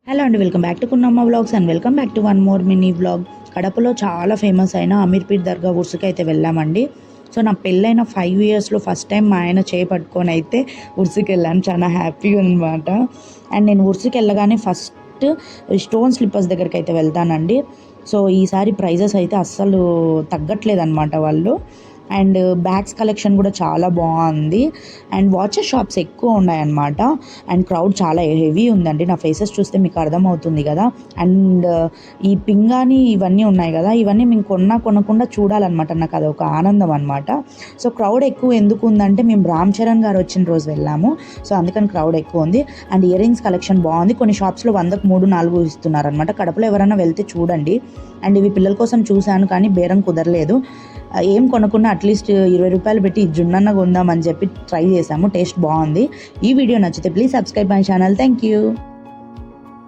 Hello అండి, welcome back to Kunnamma vlogs and welcome back to one more mini vlog. కడపలో చాలా famous అయిన అమీర్పీర్ దర్గా ఉర్సుకి అయితే వెళ్ళామండి. సో నా పెళ్ళైన 5 ఇయర్స్లో ఫస్ట్ టైం మా ఆయన చేపట్టుకొని అయితే ఉర్సుకి వెళ్ళాను. చాలా హ్యాపీగా అనమాట. అండ్ నేను ఉర్సుకి వెళ్ళగానే ఫస్ట్ స్టోన్ స్లిప్పర్స్ దగ్గరికి అయితే వెళ్తానండి. సో ఈసారి ప్రైజెస్ అయితే అస్సలు తగ్గట్లేదు అనమాట వాళ్ళు. అండ్ బ్యాగ్స్ కలెక్షన్ కూడా చాలా బాగుంది. అండ్ వాచెస్ షాప్స్ ఎక్కువ ఉన్నాయన్నమాట. అండ్ క్రౌడ్ చాలా హెవీ ఉందండి. నా ఫేసెస్ చూస్తే మీకు అర్థమవుతుంది కదా. అండ్ ఈ పింగాణి ఇవన్నీ ఉన్నాయి కదా, ఇవన్నీ మేము కొనకుండా చూడాలన్నమాట. నాకు అదొక ఆనందం అనమాట. సో క్రౌడ్ ఎక్కువ ఎందుకు ఉందంటే మేము రామ్ చరణ్ గారు వచ్చిన రోజు వెళ్ళాము. సో అందుకని క్రౌడ్ ఎక్కువ ఉంది. అండ్ ఇయర్ రింగ్స్ కలెక్షన్ బాగుంది. కొన్ని షాప్స్లో 100కు 3, 4 ఇస్తున్నారనమాట. కడపలో ఎవరైనా వెళ్తే చూడండి. అండ్ ఇవి పిల్లల కోసం చూశాను కానీ బేరం కుదరలేదు. ఏం కొనకుండా అట్లీస్ట్ 20 రూపాయలు పెట్టి జున్నన్న కొందామని చెప్పి ట్రై చేసాము. టేస్ట్ బాగుంది. ఈ వీడియో నచ్చితే please subscribe my channel. Thank you.